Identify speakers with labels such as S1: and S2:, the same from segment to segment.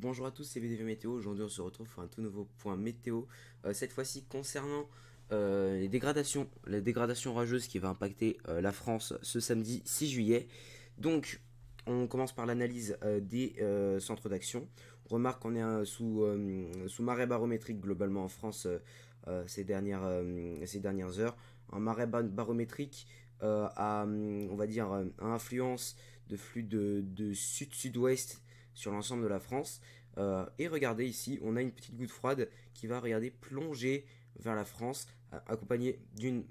S1: Bonjour à tous, c'est VDV Météo. Aujourd'hui, on se retrouve pour un tout nouveau point météo. Cette fois-ci, concernant les dégradations orageuses qui va impacter la France ce samedi 6 juillet. Donc, on commence par l'analyse des centres d'action. On remarque qu'on est sous marée barométrique globalement en France ces dernières heures. Un marais barométrique on va dire, à influence de flux de sud-sud-ouest sur l'ensemble de la France. Et regardez ici, on a une petite goutte froide qui va regarder plonger vers la France, accompagnée d'une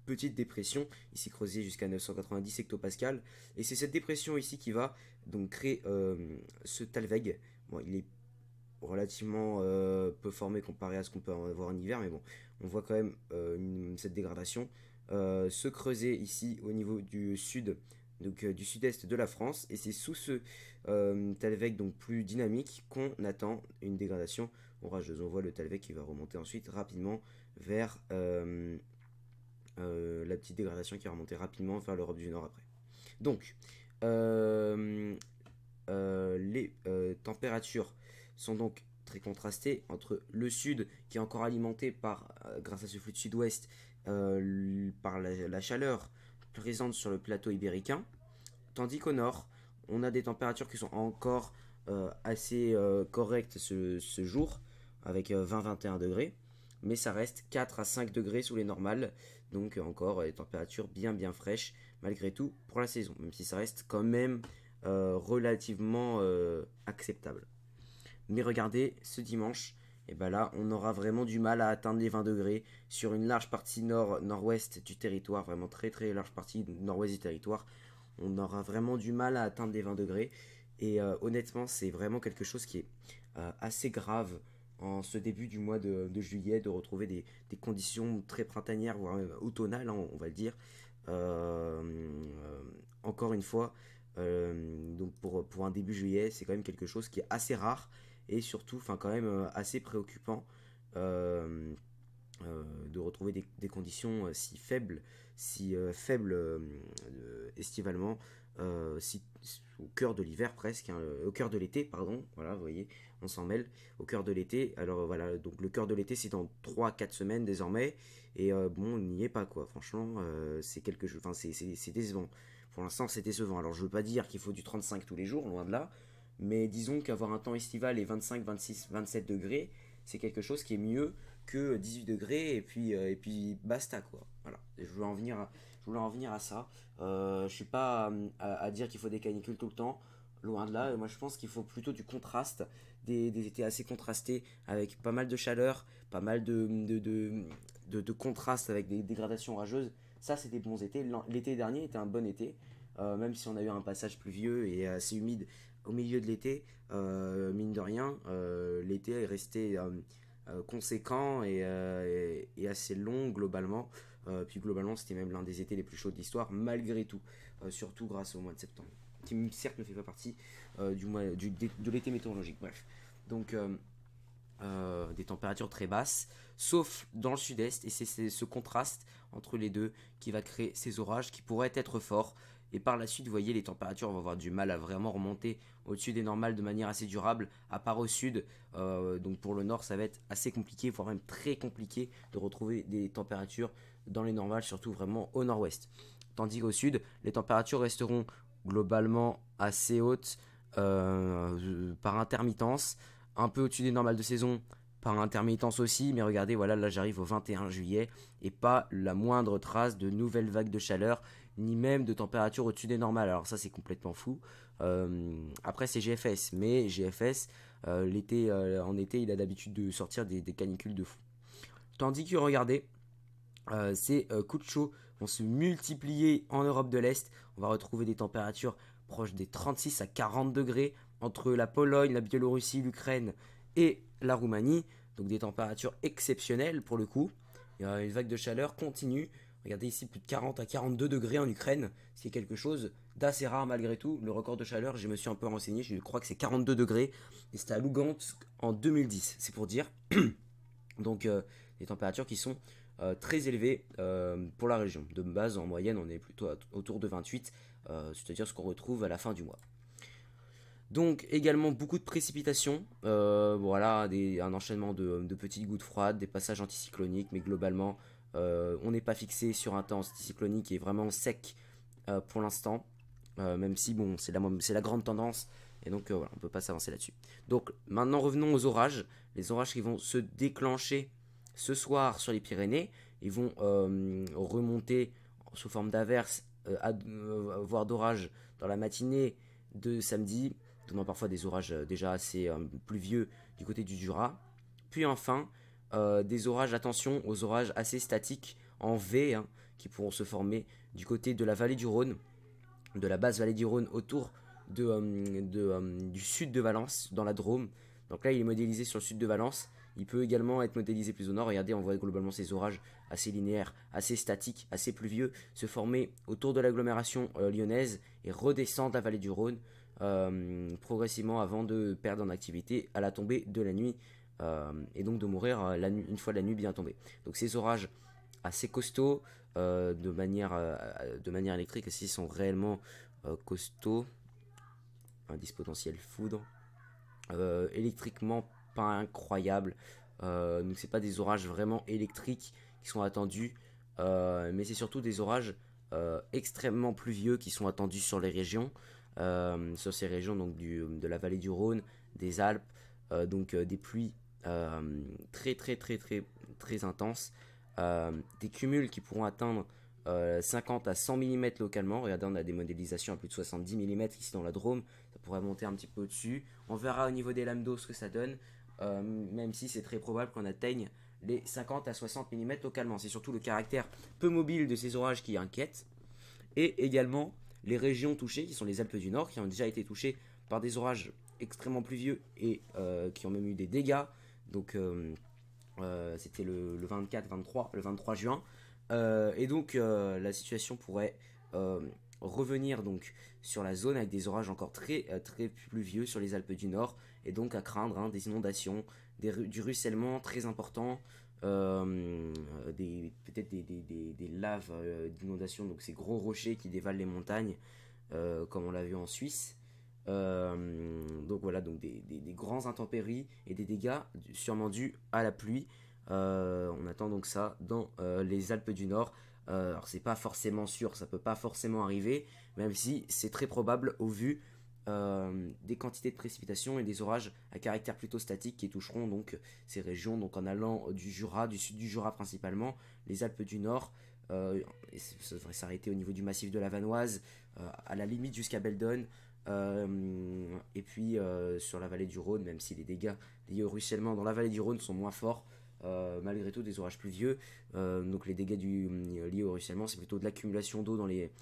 S1: petite dépression, ici creusée jusqu'à 990 hectopascales. Et c'est cette dépression ici qui va donc créer ce Talweg. Bon, il est relativement peu formé comparé à ce qu'on peut avoir en hiver, mais bon, on voit quand même cette dégradation se creuser ici au niveau du sud, donc du sud-est de la France, et c'est sous ce Talweg donc plus dynamique qu'on attend une dégradation orageuse. On voit le Talweg qui va remonter ensuite rapidement vers la petite dégradation qui va remonter rapidement vers l'Europe du Nord après. Donc, euh, les températures sont donc très contrastées entre le sud qui est encore alimenté grâce à ce flux de sud-ouest par la chaleur présente sur le plateau ibéricain, tandis qu'au nord on a des températures qui sont encore assez correctes ce jour avec 20-21 degrés, mais ça reste 4 à 5 degrés sous les normales, donc encore des températures bien fraîches malgré tout pour la saison, même si ça reste quand même relativement acceptable. Mais regardez, ce dimanche, et ben là, on aura vraiment du mal à atteindre les 20 degrés sur une large partie nord-ouest du territoire, vraiment très large partie nord-ouest du territoire. On aura vraiment du mal à atteindre les 20 degrés. Et honnêtement, c'est vraiment quelque chose qui est assez grave en ce début du mois de juillet, de retrouver des conditions très printanières, voire même automnales, hein, on va le dire. Encore une fois, donc pour un début juillet, c'est quand même quelque chose qui est assez rare et surtout, enfin quand même assez préoccupant de retrouver des conditions si faibles estivalement, au cœur de l'hiver presque, hein, au cœur de l'été, pardon, voilà, vous voyez, on s'en mêle, au cœur de l'été. Alors voilà, donc le cœur de l'été c'est dans 3 4 semaines désormais, et bon, on n'y est pas quoi, franchement, c'est quelque chose, enfin c'est décevant. Pour l'instant c'est décevant, alors je veux pas dire qu'il faut du 35 tous les jours, loin de là, mais disons qu'avoir un temps estival et 25, 26, 27 degrés, c'est quelque chose qui est mieux que 18 degrés et puis basta quoi. Voilà. Je voulais en venir à ça. Je suis pas à dire qu'il faut des canicules tout le temps, loin de là. Moi je pense qu'il faut plutôt du contraste, des étés assez contrastés avec pas mal de chaleur, pas mal de contraste avec des dégradations orageuses. Ça c'est des bons étés. L'été dernier était un bon été, même si on a eu un passage pluvieux et assez humide au milieu de l'été. Mine de rien, l'été est resté conséquent et assez long globalement. Puis globalement, c'était même l'un des étés les plus chauds de l'histoire, malgré tout, surtout grâce au mois de septembre, qui certes ne fait pas partie de l'été météorologique. Bref, donc des températures très basses, sauf dans le sud-est, et c'est ce contraste entre les deux qui va créer ces orages qui pourraient être forts. Et par la suite, vous voyez, les températures vont avoir du mal à vraiment remonter au-dessus des normales de manière assez durable, à part au sud. Donc pour le nord, ça va être assez compliqué, voire même très compliqué de retrouver des températures dans les normales, surtout vraiment au nord-ouest. Tandis qu'au sud, les températures resteront globalement assez hautes par intermittence, un peu au-dessus des normales de saison par intermittence aussi, mais regardez, voilà, là j'arrive au 21 juillet et pas la moindre trace de nouvelles vagues de chaleur, ni même de température au-dessus des normales. Alors ça c'est complètement fou. Après c'est GFS, mais GFS, en été, il a l'habitude de sortir des canicules de fou. Tandis que regardez, ces coups de chaud vont se multiplier en Europe de l'Est. On va retrouver des températures proches des 36 à 40 degrés entre la Pologne, la Biélorussie, l'Ukraine et la Roumanie. Donc des températures exceptionnelles pour le coup. Il y a une vague de chaleur continue. Regardez ici, plus de 40 à 42 degrés en Ukraine, ce qui est quelque chose d'assez rare malgré tout. Le record de chaleur, je me suis un peu renseigné, je crois que c'est 42 degrés. Et c'était à Lugansk en 2010, c'est pour dire. Donc des températures qui sont très élevées pour la région. De base, en moyenne, on est plutôt autour de 28, c'est-à-dire ce qu'on retrouve à la fin du mois. Donc également beaucoup de précipitations, voilà, un enchaînement de petites gouttes froides, des passages anticycloniques, mais globalement on n'est pas fixé sur un temps anticyclonique qui est vraiment sec pour l'instant, même si bon c'est la grande tendance, et donc voilà, on ne peut pas s'avancer là-dessus. Donc maintenant revenons aux orages, les orages qui vont se déclencher ce soir sur les Pyrénées, ils vont remonter sous forme d'averses, voire d'orages dans la matinée de samedi, donnant parfois des orages déjà assez pluvieux du côté du Jura. Puis enfin, des orages, attention aux orages assez statiques en V, hein, qui pourront se former du côté de la vallée du Rhône, de la basse vallée du Rhône autour du sud de Valence, dans la Drôme. Donc là, il est modélisé sur le sud de Valence. Il peut également être modélisé plus au nord. Regardez, on voit globalement ces orages assez linéaires, assez statiques, assez pluvieux, se former autour de l'agglomération lyonnaise et redescendre la vallée du Rhône progressivement avant de perdre en activité à la tombée de la nuit et donc de mourir une fois la nuit bien tombée. Donc ces orages assez costauds de manière électrique aussi sont réellement costauds, indice potentiel foudre, électriquement pas incroyable, donc c'est pas des orages vraiment électriques qui sont attendus, mais c'est surtout des orages extrêmement pluvieux qui sont attendus sur les régions, sur ces régions donc de la vallée du Rhône, des Alpes, donc des pluies très intenses, des cumuls qui pourront atteindre 50 à 100 mm localement. Regardez, on a des modélisations à plus de 70 mm ici dans la Drôme, ça pourrait monter un petit peu au-dessus. On verra au niveau des lames d'eau ce que ça donne, même si c'est très probable qu'on atteigne les 50 à 60 mm localement. C'est surtout le caractère peu mobile de ces orages qui inquiète, et également les régions touchées qui sont les Alpes du Nord, qui ont déjà été touchées par des orages extrêmement pluvieux et qui ont même eu des dégâts. Donc c'était le 23 juin. Et donc la situation pourrait revenir donc sur la zone avec des orages encore très pluvieux sur les Alpes du Nord, et donc à craindre des inondations, du ruissellement très important, peut-être des laves d'inondation, donc ces gros rochers qui dévalent les montagnes, comme on l'a vu en Suisse. Donc voilà, donc des grands intempéries et des dégâts sûrement dus à la pluie. On attend donc ça dans les Alpes du Nord. Alors c'est pas forcément sûr, ça peut pas forcément arriver, même si c'est très probable au vu des quantités de précipitations et des orages à caractère plutôt statique qui toucheront donc ces régions, donc en allant du Jura, du sud du Jura principalement, les Alpes du Nord, et ça devrait s'arrêter au niveau du massif de la Vanoise, à la limite jusqu'à Beldon, et puis sur la vallée du Rhône, même si les dégâts liés au ruissellement dans la vallée du Rhône sont moins forts, malgré tout des orages pluvieux. Donc les dégâts liés au ruissellement, c'est plutôt de l'accumulation d'eau dans les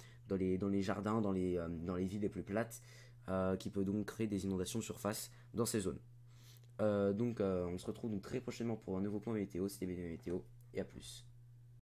S1: jardins, dans les villes les plus plates, qui peut donc créer des inondations de surface dans ces zones. Donc on se retrouve donc très prochainement pour un nouveau point météo. C'était BD Météo, et à plus.